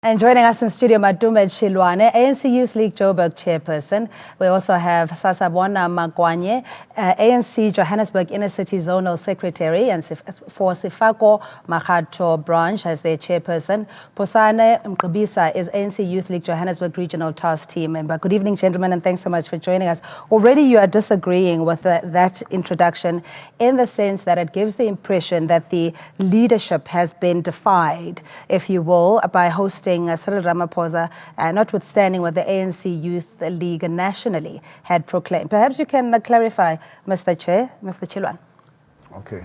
And joining us in studio, Madume Chilwane, ANC Youth League Joburg chairperson. We also have Sasabona Magwanye, ANC Johannesburg Inner City Zonal Secretary, and for Sifako Makhato branch as their chairperson. Posane Mkubisa is ANC Youth League Johannesburg Regional Task Team member. Good evening, gentlemen, and thanks so much for joining us. Already you are disagreeing with that introduction in the sense that it gives the impression that the leadership has been defied, if you will, by hosting Cyril Ramaphosa, notwithstanding what the ANC Youth League nationally had proclaimed. Perhaps you can clarify, Mr. Chair, Mr. Chilwane. Okay.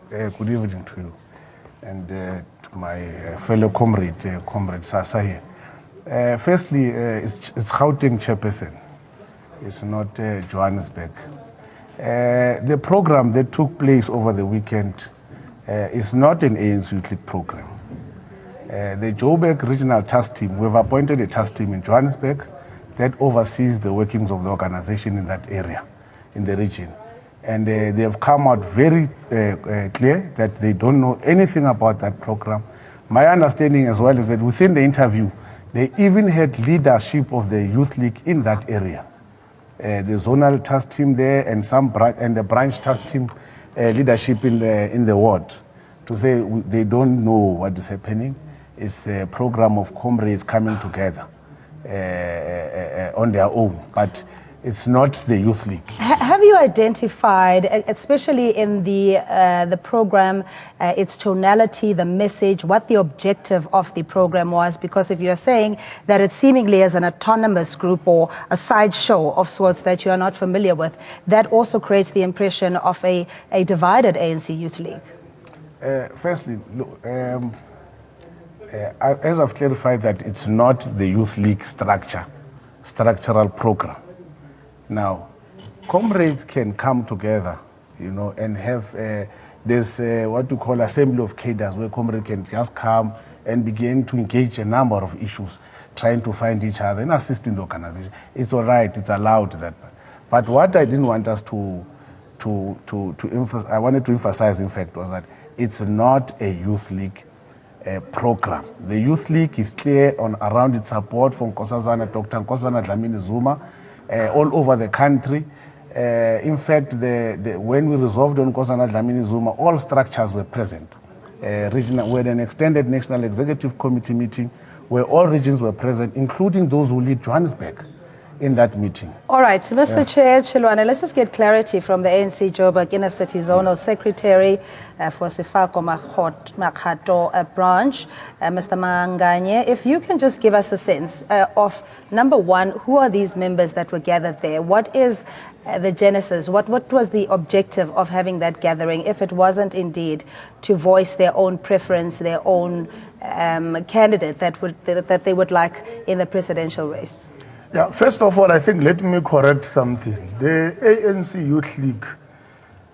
Good evening to you and to my fellow comrade Sasa here. Firstly, it's Gauteng chairperson. It's not Johannesburg. The program that took place over the weekend is not an ANC Youth League program. The Joburg Regional Task Team, we've appointed a task team in Johannesburg that oversees the workings of the organization in that area, in the region. And they have come out very clear that they don't know anything about that program. My understanding as well is that within the interview, they even had leadership of the Youth League in that area. The zonal task team there and the branch task team leadership in the ward, to say they don't know what is happening. It's the program of comrades coming together on their own, but it's not the Youth League. Have you identified, especially in the program, its tonality, the message, what the objective of the program was? Because if you're saying that it seemingly is an autonomous group or a sideshow of sorts that you are not familiar with, that also creates the impression of a divided ANC Youth League. Firstly, look, as I've clarified that it's not the Youth League structural program. Now, comrades can come together, you know, and have this what you call assembly of cadres, where comrades can just come and begin to engage a number of issues, trying to find each other and assist in the organization. It's all right, it's allowed that. But what I didn't want us to emphasize, I wanted to emphasize, in fact, was that it's not a Youth League program. The Youth League is clear around its support from Dr. Nkosazana Dlamini Zuma all over the country. In fact, when we resolved on Nkosazana Dlamini Zuma, all structures were present. We had an extended National Executive Committee meeting where all regions were present, including those who lead Johannesburg in that meeting. All right, so Mr. Chair Chilwane, let's just get clarity from the ANC Joburg Inner City Zonal Secretary for Sifako Makhato branch, Mr. Manganye. If you can just give us a sense of, number one, who are these members that were gathered there? What is the genesis? What was the objective of having that gathering, if it wasn't indeed to voice their own preference, their own candidate that they would like in the presidential race? Yeah, first of all, I think let me correct something. The ANC Youth League,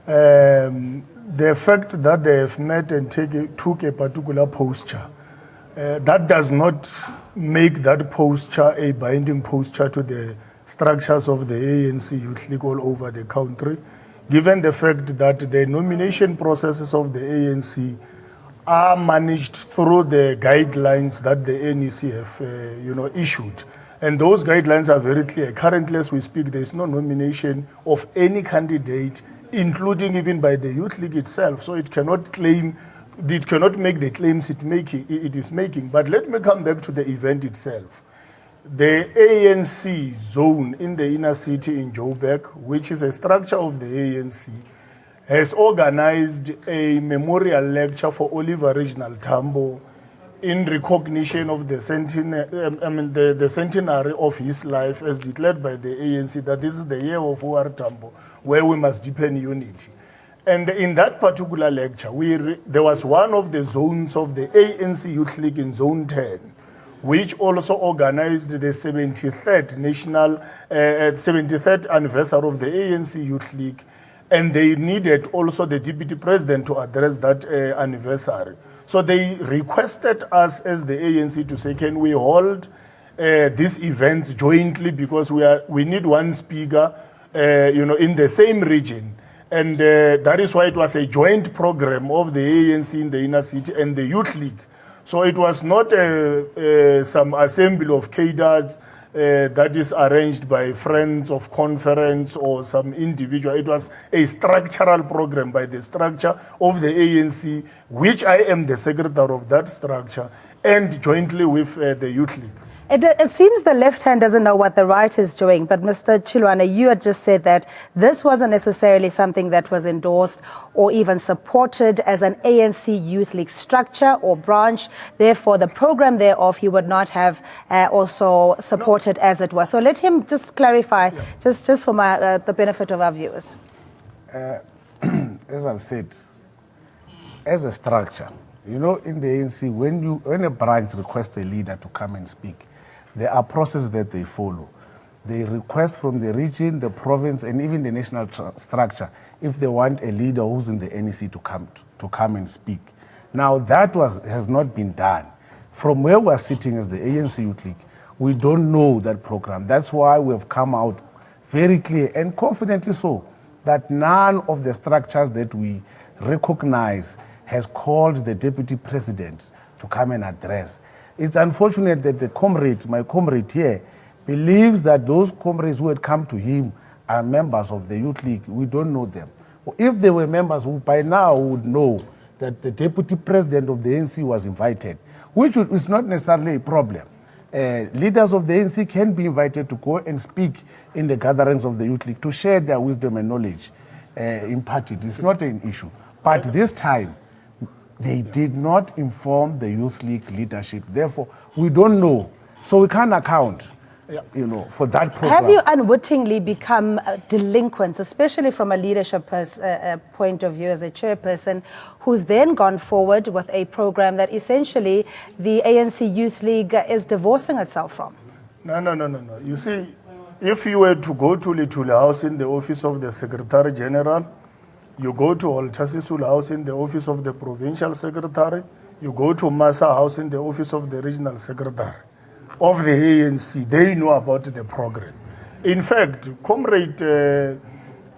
the fact that they have met and took a particular posture, that does not make that posture a binding posture to the structures of the ANC Youth League all over the country, given the fact that the nomination processes of the ANC are managed through the guidelines that the NEC have issued. And those guidelines are very clear. Currently, as we speak, there is no nomination of any candidate, including even by the Youth League itself. So it cannot make the claims it is making. But let me come back to the event itself. The ANC zone in the inner city in Joburg, which is a structure of the ANC, has organized a memorial lecture for Oliver Reginald Tambo in recognition of the centenary of his life as declared by the ANC, that this is the year of O.R. Tambo, where we must deepen unity. And in that particular lecture, there was one of the zones of the ANC Youth League in Zone 10, which also organized the 73rd 73rd anniversary of the ANC Youth League, and they needed also the deputy president to address that anniversary. So they requested us as the ANC to say, can we hold these events jointly, because we need one speaker, in the same region. And that is why it was a joint program of the ANC in the inner city and the Youth League. So it was not some assembly of cadres that is arranged by friends of conference or some individual. It was a structural program by the structure of the ANC, which I am the secretary of that structure, and jointly with the Youth League. It seems the left hand doesn't know what the right is doing, but Mr. Chilwane, you had just said that this wasn't necessarily something that was endorsed or even supported as an ANC Youth League structure or branch. Therefore, the program thereof he would not have also supported as it was. So let him just clarify, just for the benefit of our viewers. As I've said, as a structure, you know, in the ANC, when a branch requests a leader to come and speak, there are processes that they follow. They request from the region, the province, and even the national structure if they want a leader who's in the NEC to come and speak. Now, that has not been done. From where we're sitting as the ANC Youth League, we don't know that program. That's why we have come out very clear and confidently so that none of the structures that we recognize has called the deputy president to come and address. It's unfortunate that my comrade here, believes that those comrades who had come to him are members of the Youth League. We don't know them. If they were members, who by now would know that the deputy president of the ANC was invited, which is not necessarily a problem. Leaders of the ANC can be invited to go and speak in the gatherings of the Youth League to share their wisdom and knowledge imparted. It's not an issue. But this time, they did not inform the Youth League leadership. Therefore, we don't know. So we can't account, you know, for that program. Have you unwittingly become delinquents, especially from a leadership point of view as a chairperson, who's then gone forward with a program that essentially the ANC Youth League is divorcing itself from? No. You see, if you were to go to Little House in the office of the Secretary General, you go to Oltasisul House in the office of the Provincial Secretary, you go to Massa House in the office of the Regional Secretary of the ANC. They know about the program. In fact, Comrade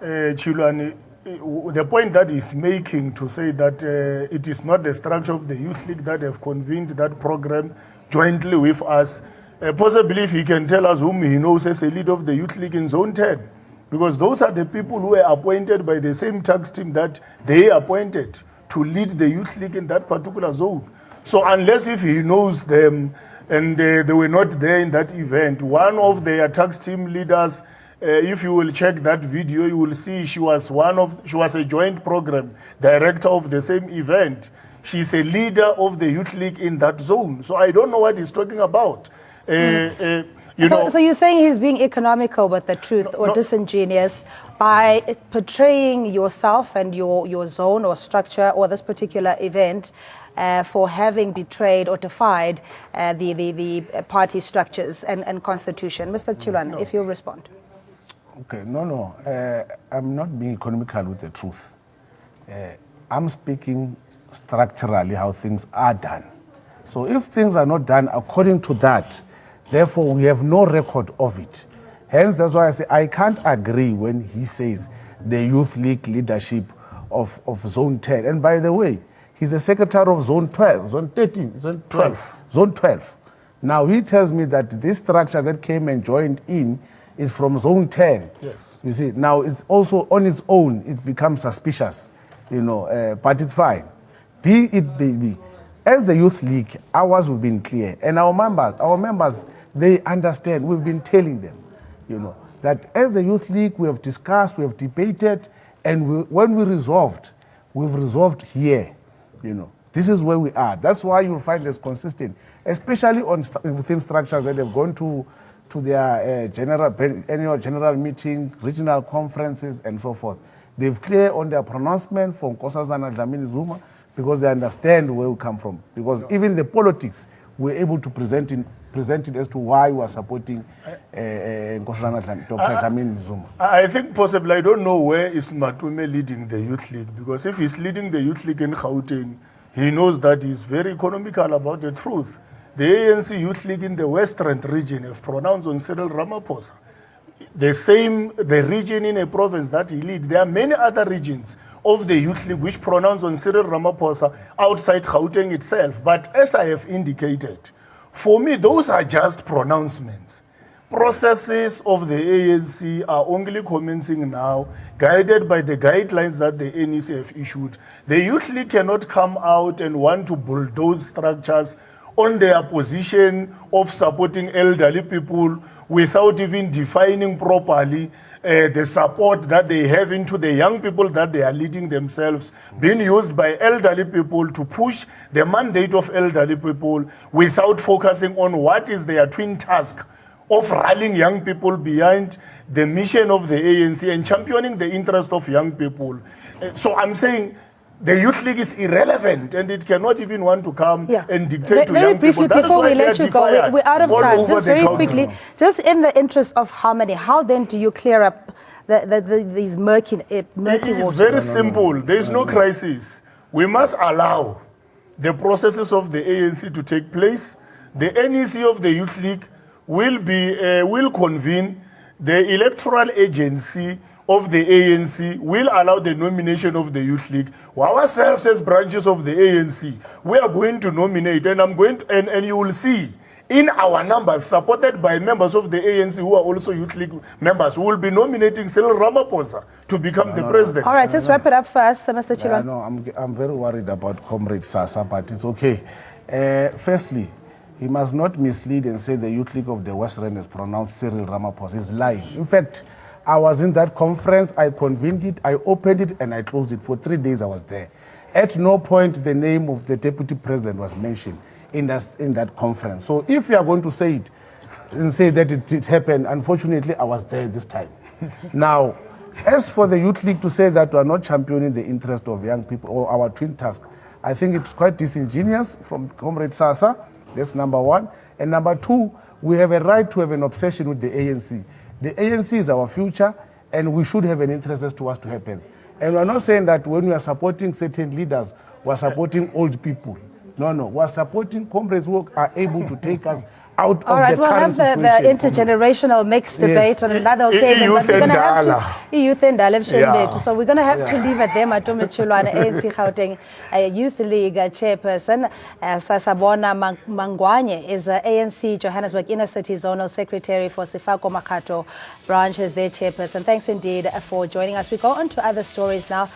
Chilwane, the point that he's making to say that it is not the structure of the Youth League that have convened that program jointly with us, possibly if he can tell us whom he knows as a leader of the Youth League in Zone 10. Because those are the people who were appointed by the same tax team that they appointed to lead the Youth League in that particular zone. So unless if he knows them and they were not there in that event, one of their tax team leaders, if you will check that video, you will see she was a joint program director of the same event. She's a leader of the Youth League in that zone. So I don't know what he's talking about. So you're saying he's being economical with the truth or disingenuous by portraying yourself and your zone or structure or this particular event for having betrayed or defied the party structures and constitution. Mr. Chilwane, if you'll respond. Okay, no. I'm not being economical with the truth. I'm speaking structurally how things are done. So if things are not done according to that, therefore, we have no record of it. Hence, that's why I say I can't agree when he says the Youth League leadership of Zone 10. And by the way, he's the secretary of Zone 12, Zone 13, Zone 12. Zone 12. Now, he tells me that this structure that came and joined in is from Zone 10. Yes. You see, now it's also on its own, it becomes suspicious, you know, but it's fine. Be it be. As the Youth League, ours have been clear. And our members, they understand. We've been telling them, you know, that as the Youth League, we have discussed, we have debated, and when we resolved, we've resolved here, you know. This is where we are. That's why you'll find us consistent, especially within structures that have gone to their annual general meeting, regional conferences, and so forth. They've clear on their pronouncement from Nkosazana Dlamini Zuma, because they understand where we come from. Because even the politics, we're able to present it as to why we are supporting Dr. Dlamini Zuma. I think possibly, I don't know where is Matume leading the Youth League, because if he's leading the Youth League in Gauteng, he knows that he's very economical about the truth. The ANC Youth League in the Western region have pronounced on Cyril Ramaphosa. The region in a province that he leads, there are many other regions of the Youth League which pronounced on Cyril Ramaphosa outside Gauteng itself. But as I have indicated, for me, those are just pronouncements. Processes of the ANC are only commencing now, guided by the guidelines that the NEC have issued. The Youth League cannot come out and want to bulldoze structures on their position of supporting elderly people without even defining properly the support that they have into the young people that they are leading themselves, being used by elderly people to push the mandate of elderly people without focusing on what is their twin task of rallying young people behind the mission of the ANC and championing the interest of young people. So I'm saying the Youth League is irrelevant and it cannot even want to come and dictate to young people. Very briefly, before we let you go, we're out of time. Just very quickly, just in the interest of harmony, how then do you clear up these murky waters? It's very simple. There is no crisis. We must allow the processes of the ANC to take place. The NEC of the Youth League will convene. The electoral agency of the ANC will allow the nomination of the Youth League. Ourselves as branches of the ANC, we are going to nominate, and and you will see in our numbers, supported by members of the ANC who are also Youth League members, who will be nominating Cyril Ramaphosa to become the president. All right, just wrap it up first, Mr. Chilwan. No, I'm very worried about Comrade Sasa, but it's okay. Firstly, he must not mislead and say the Youth League of the West Rand has pronounced Cyril Ramaphosa. He's lying. In fact, I was in that conference, I convened it, I opened it, and I closed it. For 3 days I was there. At no point the name of the deputy president was mentioned in that conference. So if you are going to say it and say that it happened, unfortunately I was there this time. Now, as for the Youth League to say that we are not championing the interest of young people or our twin task, I think it's quite disingenuous from Comrade Sasa. That's number one. And number two, we have a right to have an obsession with the ANC. The ANC is our future, and we should have an interest as to what to happen. And we're not saying that when we are supporting certain leaders, we're supporting old people. No, we're supporting comrades who are able to take us out of the current situation. All right, we'll have the intergenerational mixed debate on another occasion. But we're going to have to youth and So we're going to have to leave it there. Matume Chilwana, ANC Gauteng Youth League chairperson. Sasabona Mangwanye is ANC Johannesburg Inner City Zonal Secretary for Sefako Makato branch as their chairperson. Thanks indeed for joining us. We go on to other stories now.